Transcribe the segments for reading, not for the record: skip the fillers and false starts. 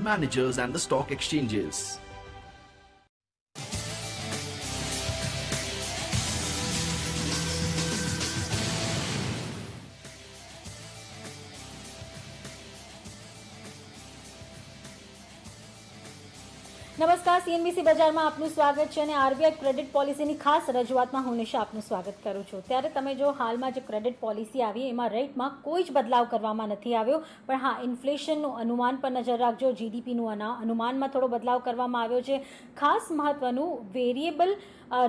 managers and the stock exchanges. નમસ્કાર, CNBC બજારમાં આપનું સ્વાગત છે અને આરબીઆઈ ક્રેડિટ પોલિસીની ખાસ રજૂઆતમાં હું નિશા આપનું સ્વાગત કરું છું. ત્યારે તમે જો હાલમાં જે ક્રેડિટ પોલિસી આવી એમાં રેટમાં કોઈ જ બદલાવ કરવામાં નથી આવ્યો, પણ હા, ઇન્ફ્લેશનનું અનુમાન પર નજર રાખજો. જીડીપીનું અનુમાનમાં થોડો બદલાવ કરવામાં આવ્યો છે. ખાસ મહત્વનું વેરિયેબલ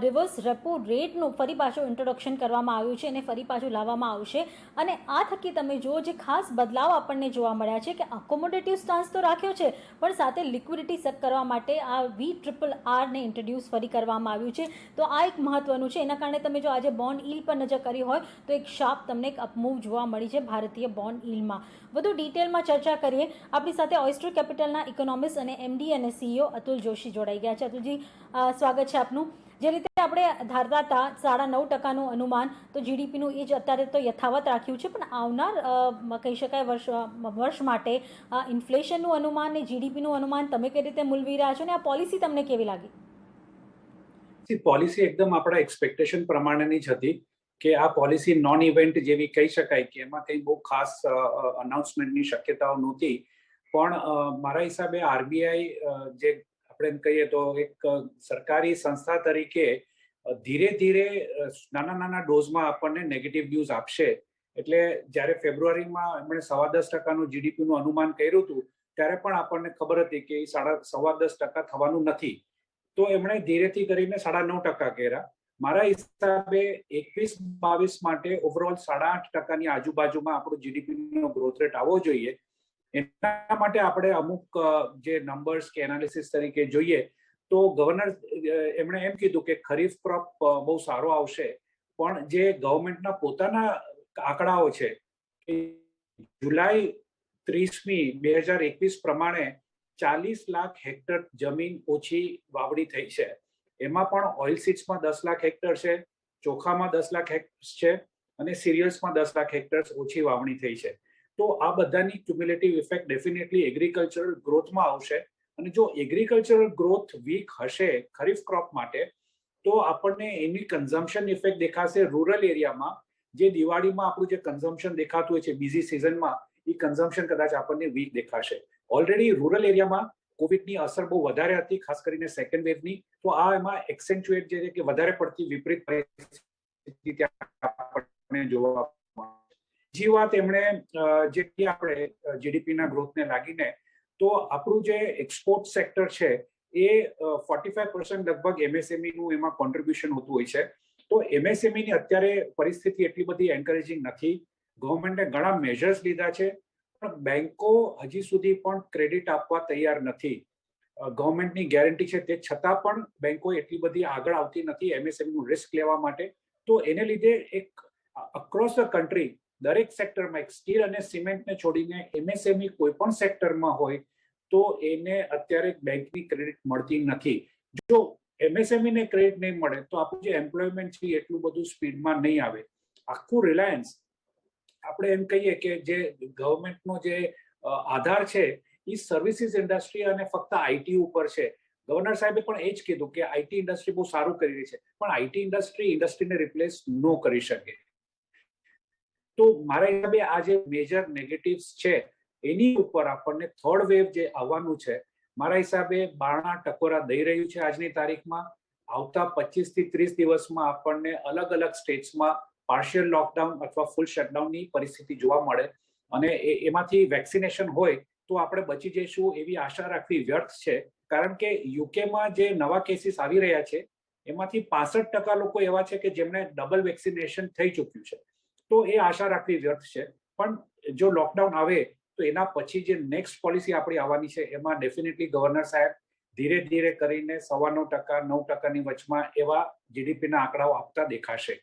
રિવર્સ રેપો રેટનું ફરી પાછું ઇન્ટ્રોડક્શન કરવામાં આવ્યું છે અને ફરી પાછું લાવવામાં આવશે. અને આ થકી તમે જો જે ખાસ બદલાવ આપણને જોવા મળ્યા છે કે અકોમોડેટિવ સ્ટાન્સ તો રાખ્યો છે, પણ સાથે લિક્વિડિટી સેટ કરવા માટે આ VRRR ને ઇન્ટ્રોડ્યુસ ફરી કરવામાં આવ્યું છે. તો આ એક મહત્વનું છે. એના કારણે તમે જો આજે બોન્ડ યીલ્ડ પર નજર કરી હોય તો એક શાર્પ તમને એક અપમૂવ જોવા મળી છે ભારતીય બોન્ડ યીલ્ડમાં. વધુ ડિટેલમાં ચર્ચા કરીએ. આપણી સાથે ઓયસ્ટર કેપિટલના ઇકોનોમિસ્ટ અને MD અને CEO અતુલ જોશી જોડાઈ ગયા છે. અતુલજી, સ્વાગત છે આપનું. જે રીતે આપણે ધારતા હતા 9.5% અનુમાન, તો જીડીપીનું એ જ અત્યારે તો યથાવત રાખ્યું છે, પણ આવનાર કહી શકાય વર્ષ માટે ઇન્ફ્લેશનનું અનુમાન ને જીડીપીનું અનુમાન તમે કઈ રીતે મૂલવી રહ્યા છો અને આ પોલિસી તમને કેવી લાગી? પોલિસી એકદમ આપણા એક્સપેક્ટેશન પ્રમાણેની જ હતી કે આ પોલિસી નોન ઇવેન્ટ જેવી કહી શકાય કે એમાં કંઈ બહુ ખાસ અનાઉન્સમેન્ટની શક્યતાઓ નહોતી. પણ મારા હિસાબે આરબીઆઈ જે આપણે એમ કહીએ તો એક સરકારી સંસ્થા તરીકે ધીરે ધીરે નાના ડોઝમાં આપણને નેગેટિવ ન્યૂઝ આપશે. એટલે જ્યારે ફેબ્રુઆરીમાં એમણે 10.25% જીડીપીનું અનુમાન કર્યું હતું ત્યારે પણ આપણને ખબર હતી કે એ 10.25% થવાનું નથી. તો એમણે ધીરેથી કરીને 9.5% કર્યા. મારા હિસાબે 21-22 માટે ઓવરઓલ 8.5%ની આજુબાજુમાં આપણું જીડીપીનો ગ્રોથ રેટ આવવો જોઈએ. એના માટે આપણે અમુક જે નંબર્સ કે એનાલિસિસ તરીકે જોઈએ તો ગવર્નર એમણે એમ કીધું કે ખરીફ ક્રોપ બહુ સારો આવશે, પણ જે ગવર્મેન્ટના પોતાના આંકડાઓ છે કે જુલાઈ 30મી 2021 પ્રમાણે 40 લાખ હેક્ટર જમીન ઓછી વાવણી થઈ છે. એમાં પણ ઓઇલ સીડ્સમાં 10 લાખ હેક્ટર છે, ચોખામાં 10 લાખ હેક્ટર છે અને સિરિયલ્સમાં 10 લાખ હેક્ટર ઓછી વાવણી થઈ છે. તો આ બધાની ક્યુમ્યુલેટિવ ઇફેક્ટ ડેફિનેટલી એગ્રીકલ્ચરલ ગ્રોથમાં આવશે. અને જો એગ્રીકલ્ચરલ ગ્રોથ વીક હશે ખરીફ ક્રોપ માટે તો આપણને એની કન્ઝમ્પશન ઇફેક્ટ દેખાશે રૂરલ એરિયામાં. જે દિવાળીમાં આપણું જે કન્ઝમ્પશન દેખાતું હોય છે બીજી સિઝનમાં, એ કન્ઝમ્પશન કદાચ આપણને વીક દેખાશે. ઓલરેડી રૂરલ એરિયામાં કોવિડની અસર બહુ વધારે હતી, ખાસ કરીને સેકન્ડ વેવની. તો આ એમાં એક્સેન્ચ્યુએટ જે છે કે વધારે પડતી વિપરીત પરિસ્થિતિ આપણને જોવા. બીજી વાત એમણે જે આપણે જીડીપીના ગ્રોથને લાગીને તો આપણું જે એક્સપોર્ટ સેક્ટર છે એ 45% લગભગ MSME નું એમાં કોન્ટ્રીબ્યુશન હોતું હોય છે. તો MSME ની અત્યારે પરિસ્થિતિ એટલી બધી એન્કરેજિંગ નથી. ગવર્મેન્ટે ઘણા મેજર્સ લીધા છે, પણ બેંકો હજી સુધી પણ ક્રેડિટ આપવા તૈયાર નથી. ગવર્મેન્ટની ગેરંટી છે તે છતાં પણ બેંકો એટલી બધી આગળ આવતી નથી MSME નું રિસ્ક લેવા માટે. તો એને લીધે એક અક્રોસ ધ કન્ટ્રી દરેક સેક્ટરમાં એક સ્ટીલ અને સિમેન્ટને છોડીને MSME કોઈ પણ સેક્ટરમાં હોય તો એને અત્યારે બેંકની ક્રેડિટ મળતી નથી. જો MSME ને ક્રેડિટ નહીં મળે તો આપણું જે એમ્પ્લોયમેન્ટ છે એટલું બધું સ્પીડમાં નહીં આવે. આખું રિલાયન્સ આપણે એમ કહીએ કે જે ગવર્મેન્ટનો જે આધાર છે એ સર્વિસીસ ઇન્ડસ્ટ્રી અને ફક્ત આઈટી ઉપર છે. ગવર્નર સાહેબે પણ એ જ કીધું કે આઈટી ઇન્ડસ્ટ્રી બહુ સારું કરી રહી છે, પણ આઈટી ઇન્ડસ્ટ્રીને રિપ્લેસ ન કરી શકે. તો મારા હિસાબે આ જે મેજર નેગેટિવ્સ છે એની ઉપર આપણને થર્ડ વેવ જે આવવાનું છે, મારા હિસાબે બારણા ટકોરા દઈ રહ્યું છે આજની તારીખમાં. આવતા 25 થી 30 દિવસમાં આપણને અલગ અલગ સ્ટેટ્સમાં પાર્શિયલ લોકડાઉન અથવા ફૂલ શટડાઉનની પરિસ્થિતિ જોવા મળે. અને એમાંથી વેક્સિનેશન હોય તો આપણે બચી જઈશું એવી આશા રાખવી વ્યર્થ છે. કારણ કે યુકેમાં જે નવા કેસીસ આવી રહ્યા છે એમાંથી 65% લોકો એવા છે કે જેમણે ડબલ વેક્સિનેશન થઈ ચૂક્યું છે. તો એ આશા રાખવી વ્યર્થ છે. પણ જો લોકડાઉન આવે તો એના પછી જે નેક્સ્ટ પોલિસી આપણી આવવાની છે એમાં ડેફિનેટલી ગવર્નર સાહેબ ધીરે ધીરે કરીને 9.25%, 9%ની વચમાં એવા જીડીપીના આંકડાઓ આપતા દેખાશે.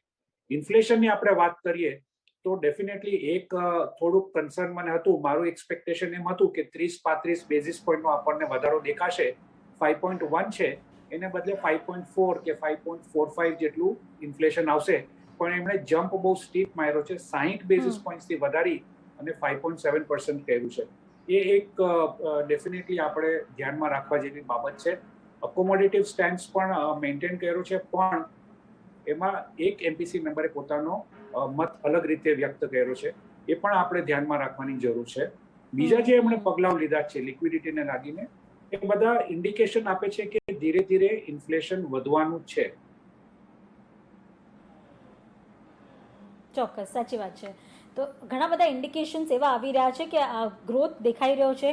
ઇન્ફ્લેશનની આપણે વાત કરીએ તો ડેફિનેટલી એક થોડુંક કન્સર્ન મને હતું. મારું એક્સપેક્ટેશન એમ હતું કે 30-35 બેઝિસ પોઈન્ટનો આપણને વધારો દેખાશે. 5.1 છે એને બદલે 5.4 કે 5.45 જેટલું ઇન્ફ્લેશન આવશે. પણ એમણે જમ્પ બહુ સ્ટીપ માર્યો છે, 60 બેઝિસ પોઈન્ટથી વધારી અને 5.7% કર્યું છે. એ એક ડેફિનેટલી આપણે ધ્યાનમાં રાખવા જેવી બાબત છે. અકોમોડેટિવ સ્ટેન્સ પણ મેન્ટેન કર્યો છે, પણ એમાં એક એમપીસી મેમ્બરે પોતાનો મત અલગ રીતે વ્યક્ત કર્યો છે. એ પણ આપણે ધ્યાનમાં રાખવાની જરૂર છે. બીજા જે એમણે પગલાઓ લીધા છે લિક્વિડિટીને લાગીને, એ બધા ઇન્ડિકેશન આપે છે કે ધીરે ધીરે ઇન્ફ્લેશન વધવાનું છે. ચોક્કસ, સાચી વાત છે. તો ઘણા બધા ઇન્ડિકેશન્સ એવા આવી રહ્યા છે કે ગ્રોથ દેખાઈ રહ્યો છે,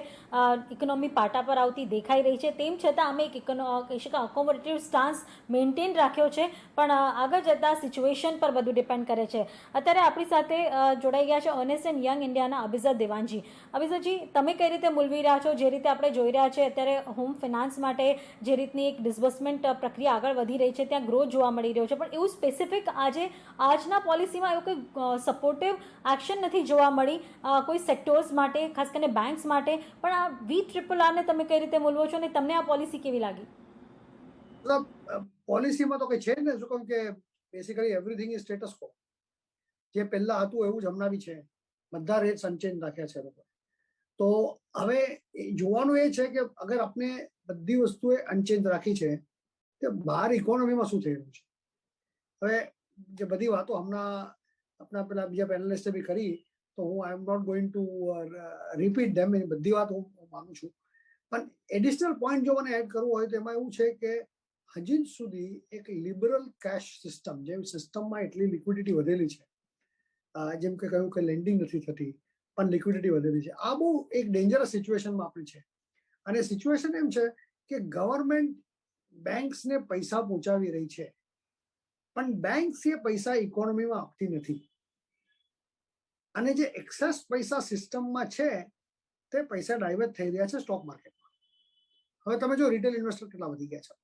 ઇકોનોમી પાટા પર આવતી દેખાઈ રહી છે. તેમ છતાં અમે એક કહી શકાય અકોમોડેટિવ સ્ટાન્સ મેન્ટેન રાખ્યો છે, પણ આગળ જતાં સિચ્યુએશન પર બધું ડિપેન્ડ કરે છે. અત્યારે આપણી સાથે જોડાઈ ગયા છે અર્નેસ્ટ એન્ડ યંગ ઇન્ડિયાના અભિઝત દેવાનજી. અભિઝતજી, તમે કઈ રીતે મૂલવી રહ્યા છો? જે રીતે આપણે જોઈ રહ્યા છે અત્યારે હોમ ફિનાન્સ માટે જે રીતની એક ડિસબર્સમેન્ટ પ્રક્રિયા આગળ વધી રહી છે, ત્યાં ગ્રોથ જોવા મળી રહ્યો છે, પણ એવું સ્પેસિફિક આજના પોલિસીમાં એવું કોઈ સપોર્ટિવ એક્શન નથી જોવા મળી કોઈ સેક્ટર્સ માટે, ખાસ કરીને બેંક્સ માટે. પણ આ VRRR તમે કઈ રીતે મૂલવો છો અને તમને આ પોલિસી કેવી લાગી? પોલિસીમાં તો કઈ છે ને, શું કહું કે બેસિકલી એવરીથિંગ ઇઝ સ્ટેટસ કો. જે પહેલા હતું એવું જ હમણાં બી છે. બધા રેટ્સ અનચેન્જ રાખ્યા છે લોકો. તો હવે જોવાનું એ છે કે અગર આપણે બધી વસ્તુએ અનચેન્જ રાખી છે, તો બહાર ઇકોનોમીમાં શું થઈ રહ્યું છે. હવે જે બધી વાતો હમણાં આપણા પેલા બીજા પેનલિસ્ટે બી કરી, તો હું I am not going to repeat them. એ બધી વાત હું માનું છું, પણ એડિશનલ પોઈન્ટ જો મને એડ કરવું હોય તો એમાં એવું છે કે હજી સુધી એક લિબરલ કેશ સિસ્ટમ, જે સિસ્ટમમાં એટલી લિક્વિડિટી વધેલી છે, જેમ કે કહ્યું કે લેન્ડિંગ નથી થતી પણ લિક્વિડિટી વધેલી છે, આ બહુ એક ડેન્જરસ સિચ્યુએશનમાં આપણી છે. અને સિચ્યુએશન એમ છે કે ગવર્મેન્ટ બેંક્સને પૈસા પહોંચાવી રહી છે, પણ બેંક્સ એ પૈસા ઇકોનોમીમાં આપતી નથી. અને જે એક્સેસ પૈસા સિસ્ટમમાં છે તે પૈસા ડાયવર્ટ થઈ રહ્યા છે સ્ટોક માર્કેટમાં. હવે તમે જો રિટેલ ઇન્વેસ્ટર કેટલા વધી ગયા છે.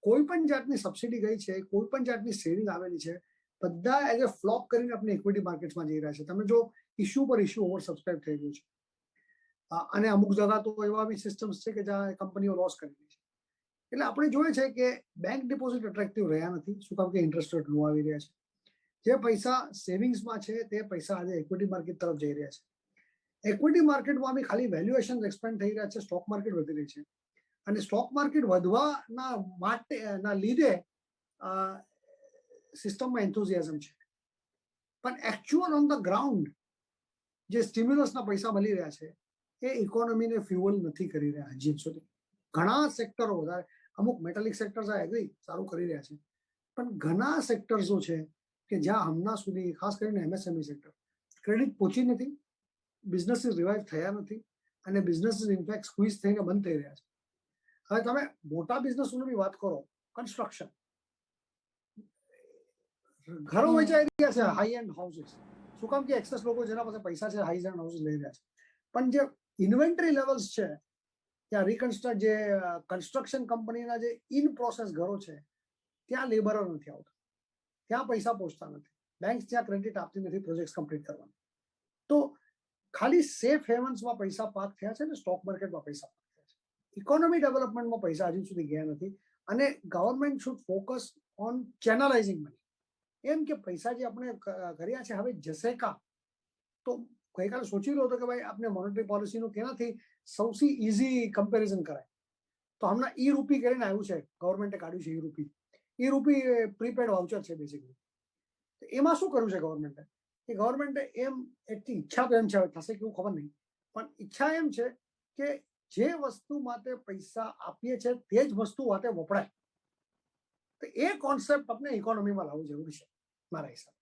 કોઈ પણ જાતની સબસિડી ગઈ છે, કોઈ પણ જાતની સેવિંગ આવેલી છે, બધા એઝ એ ફ્લોપ કરીને આપણે ઇક્વિટી માર્કેટમાં જઈ રહ્યા છે. તમે જો ઇશ્યુ પર ઇશ્યુ ઓવર સબસ્ક્રાઇબ થઈ ગયું છે. અને અમુક જગા તો એવા બી સિસ્ટમ્સ છે કે જ્યાં કંપનીઓ લોસ કરી રહી છે. એટલે આપણે જોઈએ છે કે બેંક ડિપોઝિટ એટ્રેક્ટિવ રહ્યા નથી. શું કામ કે ઇન્ટરેસ્ટ રેટ લો આવી રહ્યા છે. જે પૈસા સેવિંગ્સમાં છે તે પૈસા આજે ઇક્વિટી માર્કેટ તરફ જઈ રહ્યા છે. ઇક્વિટી માર્કેટમાં બી ખાલી વેલ્યુએશન એક્સપેન્ડ થઈ રહ્યા છે, સ્ટોક માર્કેટ વધી રહી છે. અને સ્ટોક માર્કેટ વધવાના લીધે સિસ્ટમમાં એન્થુઝિયાઝમ છે, પણ એકચ્યુઅલ ઓન ધ ગ્રાઉન્ડ જે સ્ટિમ્યુલસના પૈસા મળી રહ્યા છે એ ઇકોનોમીને ફ્યુઅલ નથી કરી રહ્યા હજી સુધી. ઘણા સેક્ટરો, વધારે અમુક મેટાલિક સેક્ટર્સ આ એગ્રી સારું કરી રહ્યા છે, પણ ઘણા સેક્ટર્સો છે કે જ્યાં હમણાં સુધી, ખાસ કરીને MSME સેક્ટર, ક્રેડિટ પહોંચી નથી, બિઝનેસીસ રિવાઇવ થયા નથી, અને બિઝનેસીસ ઇનફેક્ટ સ્ક્વીઝ થઈને બંધ થઈ રહ્યા છે. હવે તમે મોટા બિઝનેસોની બી વાત કરો, કન્સ્ટ્રક્શન, ઘરો વેચાઈ રહ્યા છે, હાઈ એન્ડ હાઉસીસ. શું કામ કે એક્સેસ લોકો જેના પાસે પૈસા છે હાઈ એન્ડ હાઉસીસ લઈ રહ્યા છે. પણ જે ઇન્વેન્ટરી લેવલ્સ છે, ત્યાં રિકન્સ્ટ્રક્ટ જે કન્સ્ટ્રક્શન કંપનીના જે ઇન પ્રોસેસ ઘરો છે, ત્યાં લેબરો નથી આવતા, ત્યાં પૈસા પહોંચતા નથી, બેંક ત્યાં ક્રેડિટ આપતી નથી પ્રોજેક્ટ કમ્પ્લીટ કરવાનું. તો ખાલી સેફ હેવન્સમાં પૈસા પાર્ક થયા છે ને સ્ટોક માર્કેટમાં પૈસા પાર્ક થયા છે. ઇકોનોમી ડેવલપમેન્ટમાં પૈસા હજી સુધી ગયા નથી. અને government should focus on channelizing money. એમ કે પૈસા જે આપણે કર્યા છે હવે જશે કા. તો ગઈકાલે સોચી રહ્યો હતો કે ભાઈ આપણે મોનેટરી પોલિસીનું કેનાથી સૌથી ઇઝી કમ્પેરિઝન કરાય. તો હમણાં E-રૂપી કરીને આવ્યું છે, ગવર્મેન્ટે કાઢ્યું છે E-રૂપી. E-રૂપી પ્રીપેડ વાઉચર છે બેસિકલી. તો એમાં શું કર્યું છે ગવર્મેન્ટે? કે ગવર્મેન્ટે એમ એટલી ઈચ્છા તો એમ છે, થશે કેવું ખબર નહીં, પણ ઈચ્છા એમ છે કે જે વસ્તુ માટે પૈસા આપીએ છીએ તે જ વસ્તુ માટે વપરાય. તો એ કોન્સેપ્ટ આપણે ઇકોનોમીમાં લાવવું જરૂરી છે મારા હિસાબે.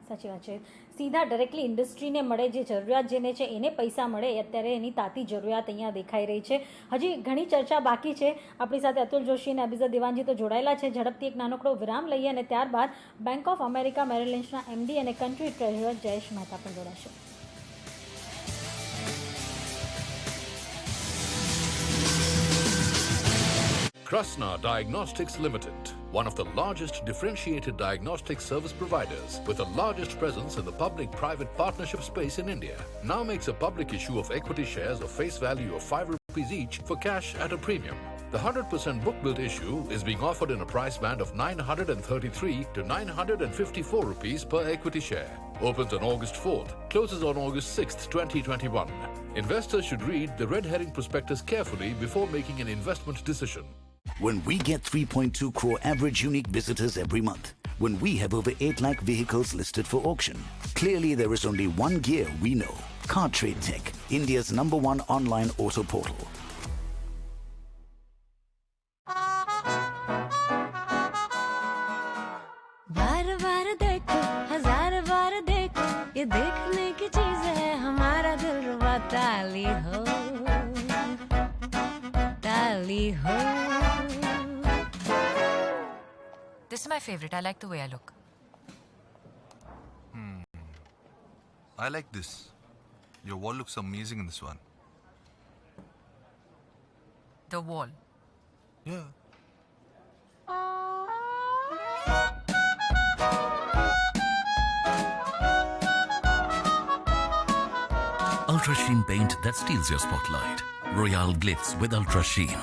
સાચી વાત છે. સીધા ડાયરેક્ટલી ઇન્ડસ્ટ્રીને મળે, જે જરૂરિયાત જેને છે એને પૈસા મળે, અત્યારે એની તાતી જરૂરિયાત અહીંયા દેખાઈ રહી છે. હજી ઘણી ચર્ચા બાકી છે. આપણી સાથે અતુલ જોશી અને અભિઝત દેવાનજી તો જોડાયેલા છે. ઝડપથી એક નાનકડો વિરામ લઈએ અને ત્યારબાદ બેંક ઓફ અમેરિકા મેરિલ લિંચના MD અને કન્ટ્રી ટ્રેઝરર જયેશ મહેતા પણ જોડાશે. Krasna Diagnostics Limited, one of the largest differentiated diagnostic service providers with the largest presence in the public-private partnership space in India, now makes a public issue of equity shares of face value of ₹5 each for cash at a premium. The 100% book built issue is being offered in a price band of 933 to 954 rupees per equity share. Opens on August 4th, closes on August 6th, 2021. Investors should read the red herring prospectus carefully before making an investment decision. When we get 3.2 crore average unique visitors every month, when we have over 8 lakh vehicles listed for auction, clearly there is only one gear we know. Car Trade Tech, India's #1 online auto portal. बार बार देखो, हजार बार देखो, ये देखने की चीज है, हमारा दिलरुबा ताली हो, ताली हो. This is my favorite. I like the way I look. I like this. Your wall looks amazing in this one. The wall. Yeah. Ultra Sheen paint that steals your spotlight. Royale Glitz with Ultra Sheen.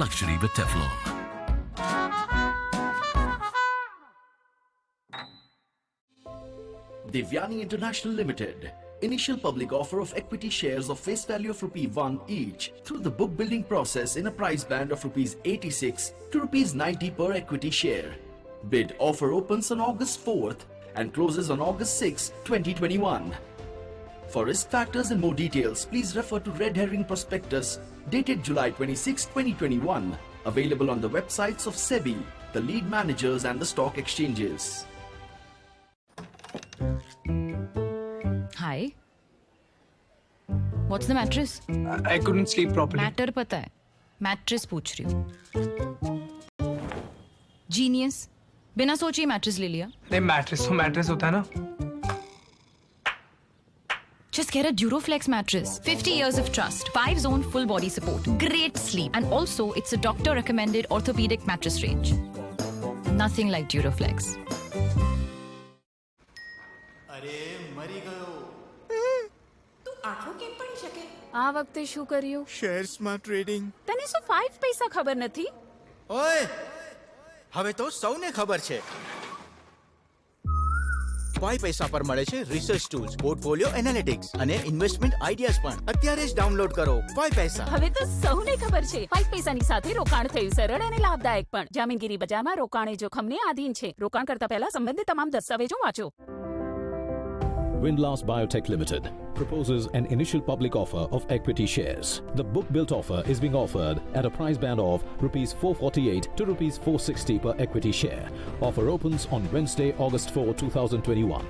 Luxury with Teflon. Devyani International Limited. Initial public offer of equity shares of face value of ₹1 each through the book building process in a price band of ₹86 to ₹90 per equity share. Bid offer opens on August 4th and closes on August 6, 2021. For risk factors and more details, please refer to Red Herring Prospectus dated July 26, 2021, available on the websites of SEBI, the lead managers and the stock exchanges. Hi. What's the mattress? I couldn't sleep properly. Matter पता है. Mattress पूछ रही हूँ. Genius. बिना सोचे ही mattress ले लिया. नहीं mattress तो mattress होता है ना. Just get a Duroflex mattress. 50 years of trust. 5-zone full body support. Great sleep. And also, it's a doctor recommended orthopedic mattress range. Nothing like Duroflex. આ વખતે શું કર્યું? શેર્સમાં ટ્રેડિંગ. તને શું 5 પૈસા ખબર નથી? ઓય, હવે તો સૌને ખબર છે. 5 પૈસા પર મળે છે રિસર્ચ ટૂલ્સ, પોર્ટફોલિયો એનાલિટિક્સ અને ઇન્વેસ્ટમેન્ટ આઈડિયાઝ પણ. અત્યારે જ ડાઉનલોડ કરો 5 પૈસા. હવે તો સૌને ખબર છે. 5 પૈસાની સાથે રોકાણ થયું સરળ અને લાભદાયક પણ. જામીનગીરી બજારમાં રોકાણ એ જોખમને આધીન છે. રોકાણ કરતા પહેલા સંબંધિત તમામ દસ્તાવેજો વાંચો. Windlass Biotech Limited proposes an initial public offer of equity shares. The book built offer is being offered at a price band of ₹448 to ₹460 per equity share. Offer opens on Wednesday, August 4, 2021.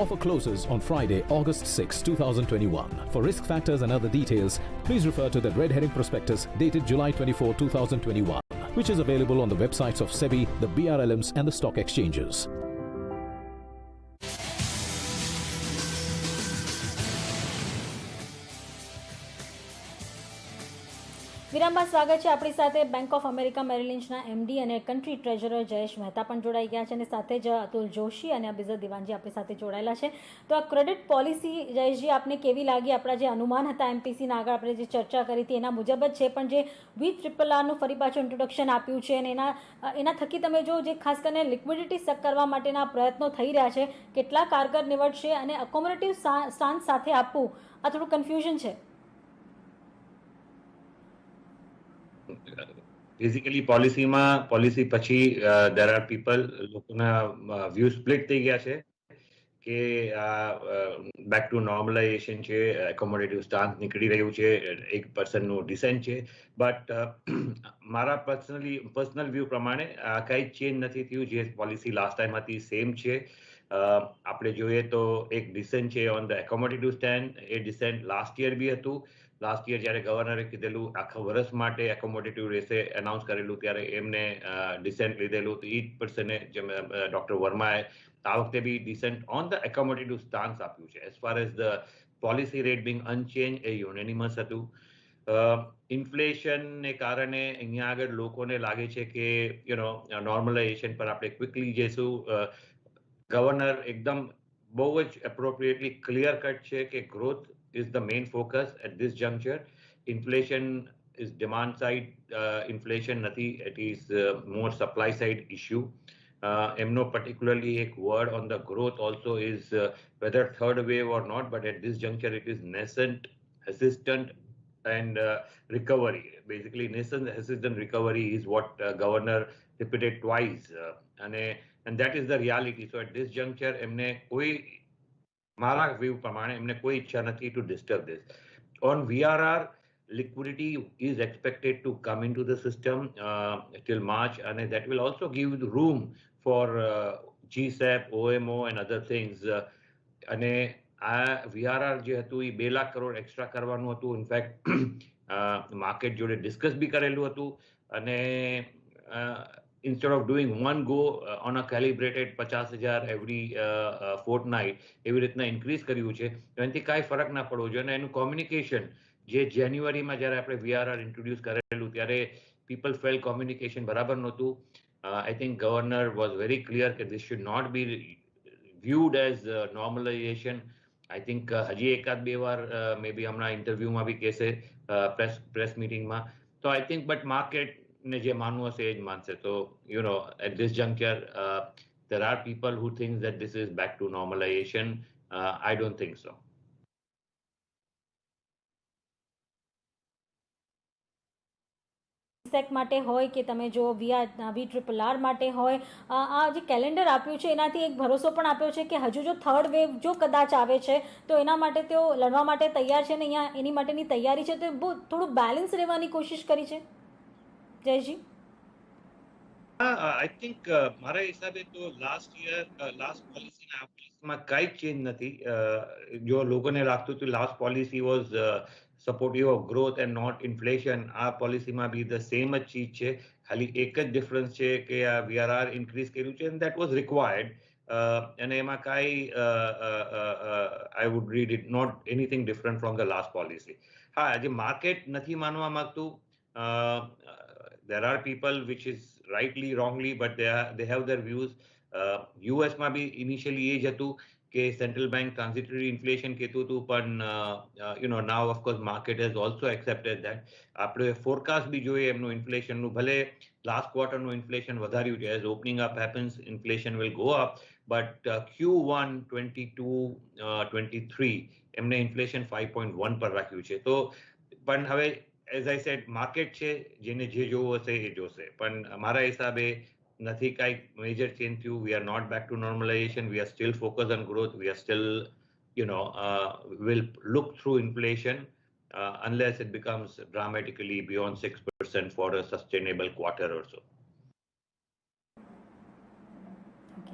Offer closes on Friday, August 6, 2021. For risk factors and other details, please refer to the Red Herring Prospectus dated July 24, 2021, which is available on the websites of SEBI, the BRLMs and the stock exchanges. વિરામ બાદ સ્વાગત છે આપણી સાથે bank of America Merrill લિંચના MD અને country treasurer Jayesh Mehta પણ જોડાઈ ગયા છે અને સાથે જ અતુલ જોશી અને અભિઝત દિવાનજી આપણી સાથે જોડાયેલા છે. તો આ ક્રેડિટ પોલિસી જયેશજી આપને કેવી લાગી? આપણા જે અનુમાન હતા એમપીસીના આગળ આપણે જે ચર્ચા કરી હતી એના મુજબ જ છે, પણ જે VRRRનું ફરી પાછું ઇન્ટ્રોડક્શન આપ્યું છે અને એના થકી તમે જો જે ખાસ કરીને લિક્વિડિટી સક કરવા માટેના પ્રયત્નો થઈ રહ્યા છે, કેટલા કારગર નીવડશે અને અકોમોડેટિવ સ્ટાન્સ સાથે આપવું આ થોડું કન્ફ્યુઝન છે. બેઝિકલી પોલિસી પછી દેર આર પીપલ, લોકોના વ્યૂ સ્પ્લિટ થઈ ગયા છે કે બેક ટુ નોર્મલાઇઝેશન છે, એકોમોડેટિવ સ્ટાન્સ નીકળી રહ્યું છે, એક પર્સનનું ડિસેન્ટ છે. બટ મારા પર્સનલ વ્યૂ પ્રમાણે કંઈ ચેન્જ નથી થયું. જે પોલિસી લાસ્ટ ટાઈમ હતી સેમ છે. આપણે જોઈએ તો એક ડિસેન્ટ છે ઓન ધ એકોમોડેટિવ સ્ટેન્ડ. એ ડિસેન્ટ લાસ્ટ યર બી હતું. લાસ્ટ યર જ્યારે ગવર્નરે કીધેલું આખા વર્ષ માટે એકોમોડેટિવ રહેશે એનાઉન્સ કરેલું, ત્યારે એમને ડિસેન્ટ લીધેલું. તો એ જ પર્સને ડૉક્ટર વર્માએ આ વખતે બી dissent on the accommodative stance આપ્યું છે. As far as the policy rate being unchange એ યુનેનિમસ હતું. ઇન્ફ્લેશનને કારણે અહીંયા આગળ લોકોને લાગે છે કે નોર્મલાઇઝેશન પર આપણે ક્વિકલી જઈશું. ગવર્નર એકદમ બહુ જ એપ્રોપ્રિએટલી ક્લિયર કટ છે કે growth is the main focus at this juncture. Inflation is demand side inflation nathi, it is more supply side issue. એમનો particularly એક word on the growth also is whether third wave or not, but at this juncture it is nascent, hesitant and recovery. Basically nascent, hesitant recovery is what governor repeated twice, and that is the reality. So at this juncture એમને કોઈ મારા view પ્રમાણે એમને કોઈ ઈચ્છા નથી to disturb this. On VRR, liquidity is expected to come into the system till March, and that will also give the room for GSAP, OMO and other things. અને આ VRR જે હતું એ 2 લાખ કરોડ એક્સ્ટ્રા કરવાનું હતું. ઇનફેક્ટ માર્કેટ જોડે discuss બી કરેલું હતું, અને instead of doing one go on a calibrated 50,000 every fortnight, એવી રીતના ઇન્ક્રીઝ કર્યું છે. તો એનાથી કાંઈ ફરક ના પડવો જોઈએ. અને એનું કોમ્યુનિકેશન જે જાન્યુઆરીમાં જ્યારે આપણે VRR ઇન્ટ્રોડ્યુસ કરેલું ત્યારે પીપલ ફેલ કોમ્યુનિકેશન બરાબર નહોતું. I think governor was very clear that this should not be viewed as normalization. I think હજી એકાદ બે વાર maybe હમણાં ઇન્ટરવ્યુમાં બી કહેશે પ્રેસ મિટિંગમાં. So I think but market ને જે માનવું હશે એ જ માનશે. So you know, at this juncture there are people who think that this is back to normalization. I don't think so. સેક માટે હોય કે તમે જો VRR માટે હોય, આ જે કેલેન્ડર આપ્યું છે એનાથી એક ભરોસો પણ આપ્યો છે કે હજુ જો થર્ડ વેવ જો કદાચ આવે છે તો એના માટે તેઓ લડવા માટે તૈયાર છે, ને અહીંયા એની માટેની તૈયારી છે. તો બહુ થોડું બેલેન્સ રહેવાની કોશિશ કરી છે જયજી. I think મારા હિસાબે તો લાસ્ટ પોલિસીના પોલિસીમાં કાંઈ ચેન્જ નથી. જો લોકોને લાગતું હતું last policy was supportive of growth and not inflation, આ પોલિસીમાં બી ધ સેમ જ ચીજ છે. ખાલી એક જ ડિફરન્સ છે કે આ VRR ઇન્ક્રીઝ કર્યું છે, and that was required. અને એમાં કાંઈ I would read it not anything different from the last policy. હા, જે માર્કેટ નથી માનવા માંગતું, there are people which is rightly wrongly but they have their views. US માં બી initially એ જ હતું કે સેન્ટ્રલ બેંક ટ્રાન્ઝિટરી ઇન્ફ્લેશન કહેતું હતું, પણ now of course market has also accepted that. આપણે ફોરકાસ્ટ બી જોઈએ એમનું ઇન્ફ્લેશનનું, ભલે લાસ્ટ ક્વાર્ટરનું ઇન્ફ્લેશન વધાર્યું છે. as opening up happens, inflation will go up, but Q1 22-23 એમને ઇન્ફ્લેશન 5.1 પર રાખ્યું છે. તો પણ હવે as I said, માર્કેટ છે, જેને જે જોવું હશે એ જોશે. પણ મારા હિસાબે નથી કાંઈ મેજર ચેન્જ થયું. We are not back to normalization. We are still focused on growth. We are still, will look through inflation unless it becomes dramatically beyond 6% for a sustainable quarter or so.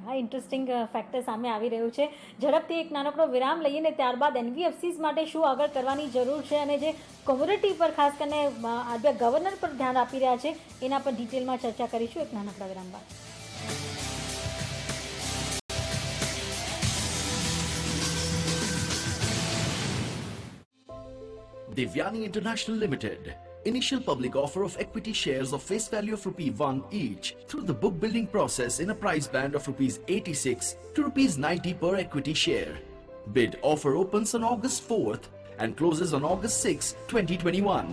હા, interesting factor સામે આવી રહ્યું છે. ઝડપથી એક નાનકડો વિરામ લઈએ ને ત્યારબાદ NBFCs માટે શું આગળ કરવાની જરૂર છે, અને જે કોમ્યુનિટી પર ખાસ કરીને RBI ગવર્નર પર ધ્યાન આપી રહ્યા છે એના પર ડિટેલમાં ચર્ચા કરીશું એક નાનકડા વિરામ બાદ. Devyani International Limited. Initial public offer of equity shares of face value of ₹1 each through the book building process in a price band of ₹86 to ₹90 per equity share. Bid offer opens on August 4th and closes on August 6, 2021.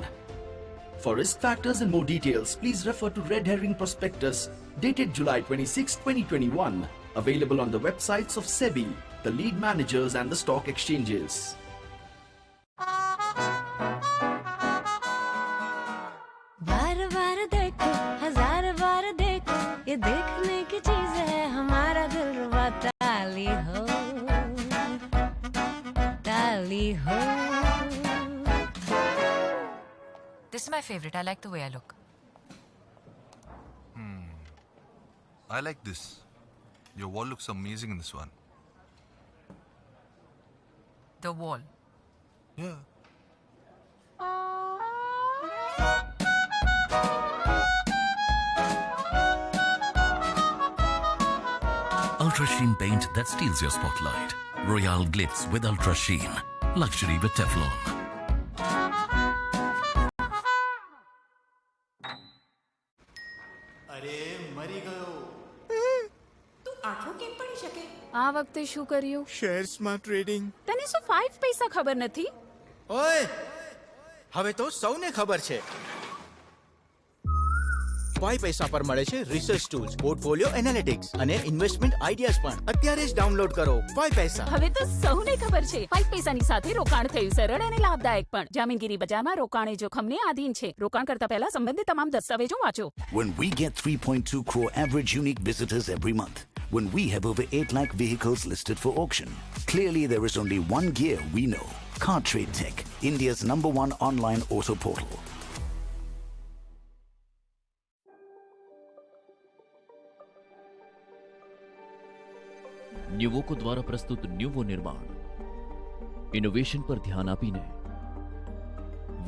For risk factors and more details, please refer to Red Herring Prospectus dated July 26, 2021, available on the websites of SEBI, the lead managers and the stock exchanges. बार देखो, हजार बार देखो, ये देखने की चीज है, हमारा दिलरुबा ताली हो, ताली हो. This is my favorite. I like the way I look. I like this. Your wall looks amazing in this one. The wall. Yeah. Ultra Sheen paint that steals your spotlight. Royal Glitz with Ultra Sheen. Luxury with Teflon. અરે મરી ગયો. તું આટલો કેમ પડી શકે? આ વખતે શું કર્યું? શેર્સમાં ટ્રેડિંગ. તને શું 5 પૈસા ખબર નથી? ઓય, હવે તો સૌને ખબર છે. 5 પૈસા પર મળે છે રિસર્ચ ટૂલ્સ, પોર્ટફોલિયો એનાલિટિક્સ અને ઇન્વેસ્ટમેન્ટ આઈડિયાઝ પણ. અત્યારે જ ડાઉનલોડ કરો 5 પૈસા. હવે તો સૌને ખબર છે 5 પૈસાની સાથે રોકાણ થયું સરળ અને લાભદાયક પણ. જામીનગીરી બજારમાં રોકાણ એ જોખમને આધીન છે. રોકાણ કરતા પહેલા સંબંધિત તમામ દસ્તાવેજો વાંચો. When we get 3.2 crore average unique visitors every month, when we have over 8 lakh vehicles listed for auction, clearly there is only one gear we know. Car Trade Tech, India's #1 online auto portal. ન્યુવોકો દ્વારા પ્રસ્તુત Nuevo નિર્માણ innovation પર ધ્યાન આપીને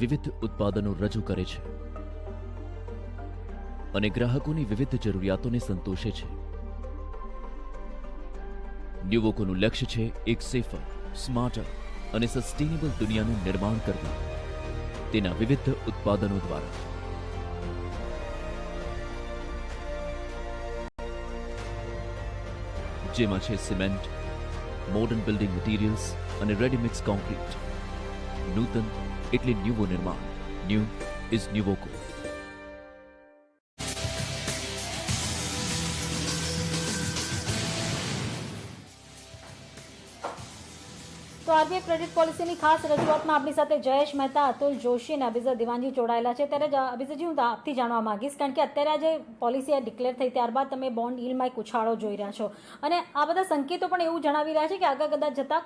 વિવિધ ઉત્પાદનો રજૂ કરે છે અને ગ્રાહકોની વિવિધ જરૂરિયાતોને સંતોષે છે. ન્યુવોકોનું લક્ષ્ય છે એક સેફર, સ્માર્ટર અને સસ્ટેનેબલ દુનિયાનું નિર્માણ કરવું તેના વિવિધ ઉત્પાદનો દ્વારા. જેમાં છે સિમેન્ટ, મોડર્ન બિલ્ડિંગ મટીરિયલ્સ અને રેડીમિક્સ કોન્ક્રીટ. નૂતન એટલે ન્યુવો નિર્માણ. New is Nuvoco. તો આરબીઆઈ ક્રેડિટ પોલિસીની ખાસ રજૂઆતમાં આપણી સાથે જયેશ મહેતા, અતુલ જોશી અને અભિઝર દિવાનજી જોડાયેલા છે. ત્યારે અભિઝરજી, હું આપથી જાણવા માંગીશ, કારણ કે અત્યારે આ જે પોલિસી ડિક્લેર થઈ ત્યારબાદ તમે બોન્ડ યીલ્ડમાં એક ઉછાળો જોઈ રહ્યા છો અને આ બધા સંકેતો પણ એવું જણાવી રહ્યા છે કે આગળ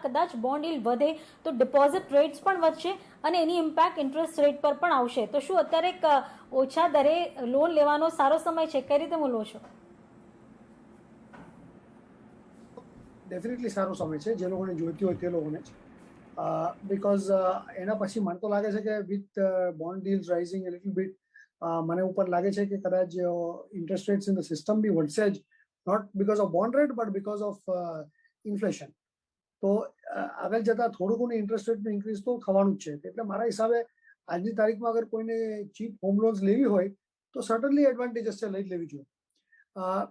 કદાચ બોન્ડ યીલ્ડ વધે તો ડિપોઝિટ રેટ્સ પણ વધશે અને એની ઇમ્પેક્ટ ઇન્ટરેસ્ટ રેટ પર પણ આવશે. તો શું અત્યારે એક ઓછા દરે લોન લેવાનો સારો સમય છે? કઈ રીતે હું લો છો? ડેફિનેટલી સારો સમય છે જે લોકોને જોઈતી હોય તે લોકોને જ, બિકોઝ એના પછી મને તો લાગે છે કે with bond deals rising a little bit, મને ઉપર લાગે છે કે કદાચ interest rates in the system બી વધશે જ, not because of bond rate but because of inflation. તો આગળ જતાં થોડું ઘણું ઇન્ટરેસ્ટ રેટનું ઇન્ક્રીઝ તો થવાનું જ છે. એટલે મારા હિસાબે આજની તારીખમાં અગર કોઈને ચીપ હોમ લોન્સ લેવી હોય તો સર્ટનલી એડવાન્ટેજીસ છે, લઈ જ લેવી જોઈએ.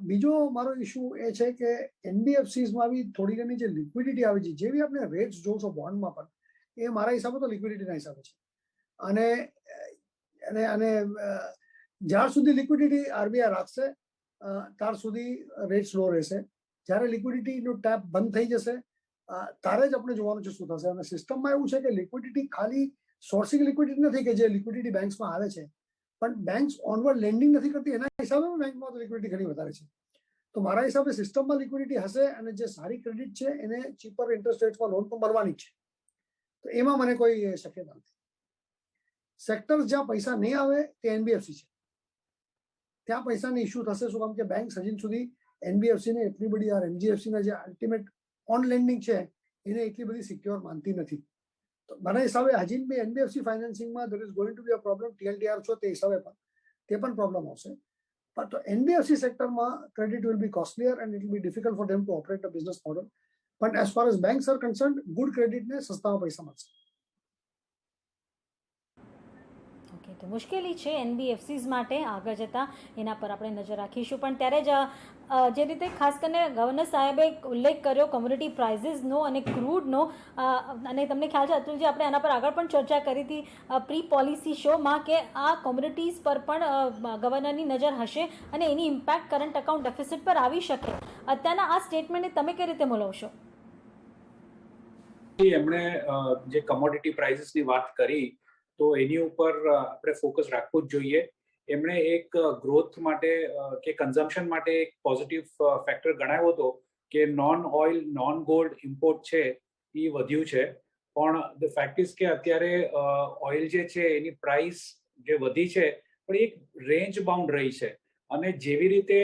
બીજો મારો ઇશ્યુ એ છે કે એનબીએફસીઝમાં બી થોડી ઘણી જે લિક્વિડિટી આવે છે, જેવી આપણે રેટ્સ જોશો બોન્ડમાં પણ, એ મારા હિસાબે તો લિક્વિડિટીના હિસાબે છે. અને જ્યાર સુધી લિક્વિડિટી આરબીઆઈ રાખશે ત્યાર સુધી રેટ્સ લો રહેશે. જ્યારે લિક્વિડિટીનો ટેપ બંધ થઈ જશે ત્યારે જ આપણે જોવાનું છે શું થશે. અને સિસ્ટમમાં એવું છે કે લિક્વિડિટી ખાલી સોર્સિંગ લિક્વિડિટી નથી કે જે લિક્વિડિટી બેંક્સમાં આવે છે, પણ બેંક્સ ઓનવર્ડ લેન્ડિંગ નથી કરતી, એના હિસાબે બેંકમાં તો લિક્વિડિટી ઘણી વધારે છે. તો મારા હિસાબે સિસ્ટમમાં લિક્વિડિટી હશે અને જે સારી ક્રેડિટ છે એને ચીપર ઇન્ટરેસ્ટ રેટ્સમાં લોન તો મળવાની જ છે. તો એમાં મને કોઈ શક્યતા નથી. સેક્ટર્સ જ્યાં પૈસા નહીં આવે તે એનબીએફસી છે, ત્યાં પૈસાની ઇસ્યુ થશે. શું કામ કે બેંક હજી સુધી એનબીએફસીને એટલી બધી એમજીએફસીના જે અલ્ટિમેટ ઓન લેન્ડિંગ છે એને એટલી બધી સિક્યોર માનતી નથી. તો મારા હિસાબે હજી બી NBFC ફાઇનાન્સિંગમાં there is going to be a problem. TLTR છો તે હિસાબે પણ તે પણ પ્રોબ્લેમ આવશે. પણ તો એનબીએફસી સેક્ટરમાં credit will be costlier and it will be difficult for them to operate a business model. But as far as banks are concerned, good credit ને સસ્તામાં પૈસા મળશે. ઓકે, તો મુશ્કેલી છે એનબીએફસીઝ માટે આગળ જતાં, એના પર આપણે નજર રાખીશું. પણ ત્યારે જ જે રીતે ખાસ કરીને ગવર્નર સાહેબે ઉલ્લેખ કર્યો કોમોડિટી પ્રાઇઝીસનો અને ક્રૂડનો, અને તમને ખ્યાલ છે અતુલજી, આપણે આના પર આગળ પણ ચર્ચા કરી હતી પ્રી પોલિસી શોમાં કે આ કોમોડિટીઝ પર પણ ગવર્નરની નજર હશે અને એની ઇમ્પેક્ટ કરંટ અકાઉન્ટ ડેફિસિટ પર આવી શકે. અત્યારના આ સ્ટેટમેન્ટને તમે કઈ રીતે મૂલવશો? એમણે જે કોમોડિટી પ્રાઇસીસની વાત કરી તો એની ઉપર આપણે ફોકસ રાખવું જ જોઈએ. એમણે એક ગ્રોથ માટે કે કન્ઝમ્પશન માટે એક પોઝિટિવ ફેક્ટર ગણાવ્યો હતો કે non oil non gold import છે એ વધ્યું છે. પણ ધ ફેક્ટ ઇઝ કે અત્યારે ઓઇલ જે છે એની પ્રાઇસ જે વધી છે પણ એક રેન્જ બાઉન્ડ રહી છે. અને જેવી રીતે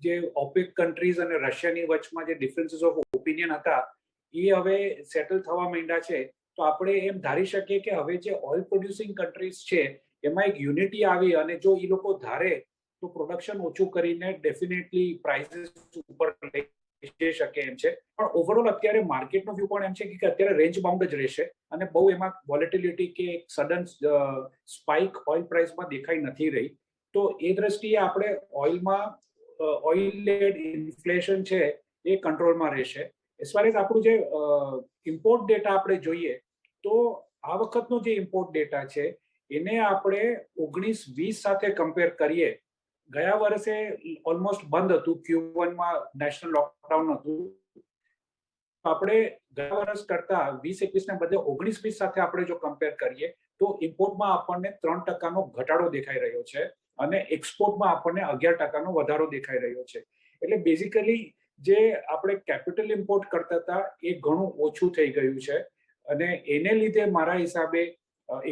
જે ઓપેક કન્ટ્રીઝ અને રશિયાની વચમાં જે ડિફરન્સીસ ઓફ ઓપિનિયન હતા એ હવે સેટલ થવા માંડ્યા છે. તો આપણે એમ ધારી શકીએ કે હવે જે ઓઇલ પ્રોડ્યુસિંગ કન્ટ્રીઝ છે એમાં એક યુનિટી આવી અને જો એ લોકો ધારે તો પ્રોડક્શન ઓછું કરીને ડેફિનેટલી પ્રાઇસીસ ઉપર લઈ જઈ શકે એમ છે. પણ ઓવરઓલ અત્યારે માર્કેટનો વ્યૂ પણ એમ છે કે અત્યારે રેન્જ બાઉન્ડ જ રહેશે અને બહુ એમાં વોલેટિલિટી કે સડન સ્પાઇક ઓઇલ પ્રાઇસમાં દેખાઈ નથી રહી. તો એ દ્રષ્ટિએ આપણે ઓઇલ લેડ ઇન્ફ્લેશન છે એ કંટ્રોલમાં રહેશે. એઝ ફાર એઝ આપણું જે ઇમ્પોર્ટ ડેટા આપણે જોઈએ તો આ વખતનો જે ઇમ્પોર્ટ ડેટા છે એને આપણે 19-20 સાથે કમ્પેર કરીએ ગયા વર્ષે ઓલમોસ્ટ બંધ હતું, Q1માં નેશનલ લોકડાઉન હતું. આપણે ગયા વર્ષ કરતા 20-21 ને બદલે 19-20 સાથે આપણે જો કમ્પેર કરીએ તો ઇમ્પોર્ટમાં આપણને 3% ઘટાડો દેખાઈ રહ્યો છે અને એક્સપોર્ટમાં આપણને 11% વધારો દેખાઈ રહ્યો છે. એટલે બેઝિકલી જે આપણે કેપિટલ ઇમ્પોર્ટ કરતા હતા એ ઘણું ઓછું થઈ ગયું છે અને એને લીધે મારા હિસાબે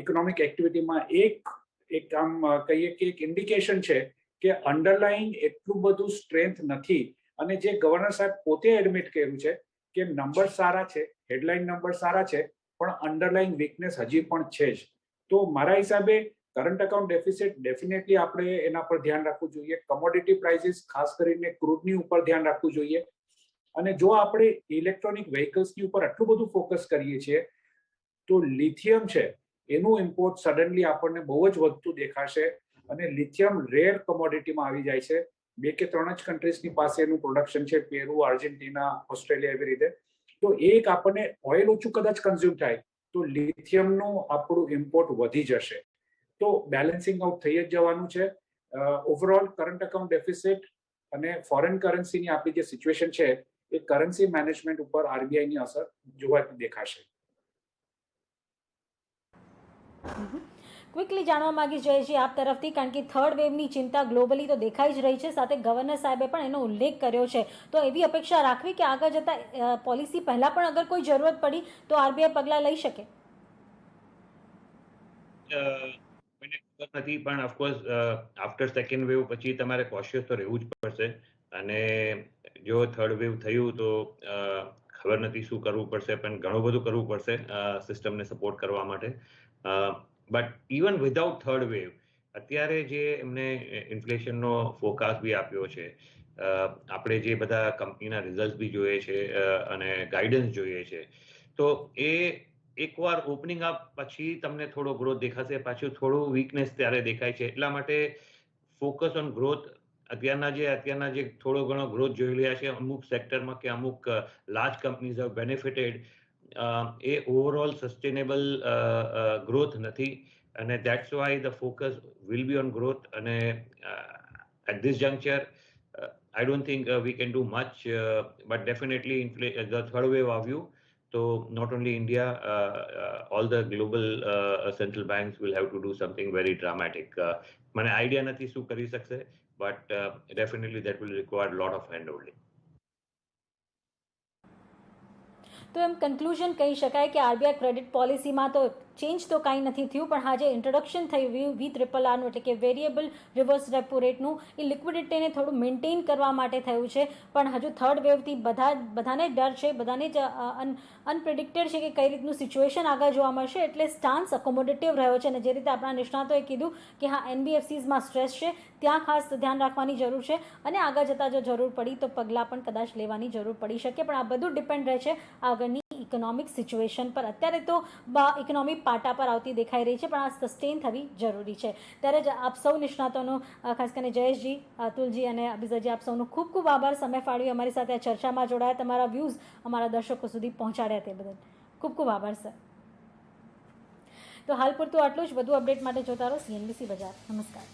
ઇકોનોમિક એક્ટિવિટીમાં એક આમ કહીએ કે એક ઇન્ડિકેશન છે કે અંડરલાઈન એટલું બધું સ્ટ્રેન્થ નથી. અને જે ગવર્નર સાહેબ પોતે એડમિટ કર્યું છે કે નંબર સારા છે, હેડલાઇન નંબર સારા છે, પણ અંડરલાઈન વીકનેસ હજી પણ છે જ. તો મારા હિસાબે કરંટ અકાઉન્ટ ડેફિસિટ ડેફિનેટલી આપણે એના પર ધ્યાન રાખવું જોઈએ. કમોડિટી પ્રાઇસીસ ખાસ કરીને ક્રૂડની ઉપર ધ્યાન રાખવું જોઈએ. અને જો આપણે ઇલેક્ટ્રોનિક વ્હીકલ્સની ઉપર આટલું બધું ફોકસ કરીએ છીએ તો લિથિયમ છે એનું ઇમ્પોર્ટ સડનલી આપણને બહુ જ વધતું દેખાશે અને લિથિયમ રેર કમોડિટીમાં આવી જાય છે. 2 કે 3 જ કન્ટ્રીઝની પાસે એનું પ્રોડક્શન છે, પેરુ, આર્જેન્ટિના, ઓસ્ટ્રેલિયા, એવી રીતે. તો એક આપણને ઓઇલ ઓછું કદાચ કન્ઝ્યુમ થાય તો લિથિયમનું આપણું ઇમ્પોર્ટ વધી જશે. તો બેલેન્સિંગ આઉટ થઈ જ જવાનું છે. ઓવરઓલ કરંટ અકાઉન્ટ ડેફિસિટ અને ફોરેન કરન્સીની આપણી જે સિચ્યુએશન છે એ કરન્સી મેનેજમેન્ટ ઉપર આરબીઆઈની અસર જોવા દેખાશે. ક્વિકલી જાણવા માંગી જયજી આપ તરફથી, કારણ કે થર્ડ વેવની ચિંતા ગ્લોબલી તો દેખાઈ જ રહી છે, સાથે ગવર્નર સાહેબે પણ એનો ઉલ્લેખ કર્યો છે. તો એવી અપેક્ષા રાખવી કે આગળ જતા પોલિસી પહેલા પણ અગર કોઈ જરૂરત પડી તો આરબીઆઈ પગલાં લઈ શકે. મને ખબર નથી, પણ ઓફકોર્સ આફ્ટર સેકન્ડ વેવ પછી તમારે કોશિયસ તો રહેવું જ પડશે. અને જો થર્ડ વેવ થયું તો ખબર નથી શું કરવું પડશે, પણ ઘણું બધું કરવું પડશે સિસ્ટમને સપોર્ટ કરવા માટે. But even without third wave અત્યારે જે એમને ઇન્ફ્લેશનનો ફોરકાસ્ટ બી આપ્યો છે, આપણે જે બધા કંપનીના રિઝલ્ટ બી જોઈએ છે અને ગાઈડન્સ જોઈએ છે, તો એ એકવાર ઓપનિંગ અપ પછી તમને થોડો ગ્રોથ દેખાશે, પાછું થોડું વીકનેસ ત્યારે દેખાય છે. એટલા માટે ફોકસ ઓન ગ્રોથ અત્યારના જે થોડો ઘણો ગ્રોથ જોઈ રહ્યા છે અમુક સેક્ટરમાં કે અમુક લાર્જ કંપનીઝ હેવ બેનિફિટેડ, એ ઓવરઓલ સસ્ટેનેબલ ગ્રોથ નથી. અને that's why the focus will be on growth. અને at this juncture I don't think we can do much, but definitely the third wave આવ્યું તો not only India, all the global central banks will have to do something very dramatic. મને idea નથી શું કરી શકશે, but definitely that will require a lot of handholding. તો એમ conclusion કહી શકાય કે આરબીઆઈ ક્રેડિટ પોલિસીમાં તો ચેન્જ તો કાંઈ નથી થયું, પણ હા જે ઇન્ટ્રોડક્શન થયું VRRRનું એટલે કે વેરિયેબલ રિવર્સ રેપો રેટનું, એ લિક્વિડિટીને થોડું મેન્ટેન કરવા માટે થયું છે. પણ હજુ થર્ડ વેવથી બધાને ડર છે, બધાને જ અનપ્રિડિક્ટેડ છે કે કઈ રીતનું સિચ્યુએશન આગળ જોવા મળશે. એટલે સ્ટાન્સ અકોમોડેટિવ રહ્યો છે. અને જે રીતે આપણા નિષ્ણાતોએ કીધું કે હા NBFCsમાં સ્ટ્રેસ છે, ત્યાં ખાસ ધ્યાન રાખવાની જરૂર છે અને આગળ જતાં જો જરૂર પડી તો પગલાં પણ કદાચ લેવાની જરૂર પડી શકે. પણ આ બધું ડિપેન્ડ રહે છે આગળની ઇકોનોમિક સિચ્યુએશન પર. અત્યારે તો ઇકોનોમી પાટા પર આવતી દેખાઈ રહી છે, પણ આ સસ્ટેન થવી જરૂરી છે. ત્યારે જ આપ સૌ નિષ્ણાતોનો, ખાસ કરીને જયેશજી, અતુલજી અને અભિષેકજી, આપ સૌનો ખૂબ ખૂબ આભાર. સમય ફાળવી અમારી સાથે આ ચર્ચામાં જોડાયા, તમારા વ્યૂઝ અમારા દર્શકો સુધી પહોંચાડ્યા તે બદલ ખૂબ ખૂબ આભાર સર. તો હાલ પૂરતું આટલું જ. વધુ અપડેટ માટે જોતા રહો CNBC બજાર. નમસ્કાર.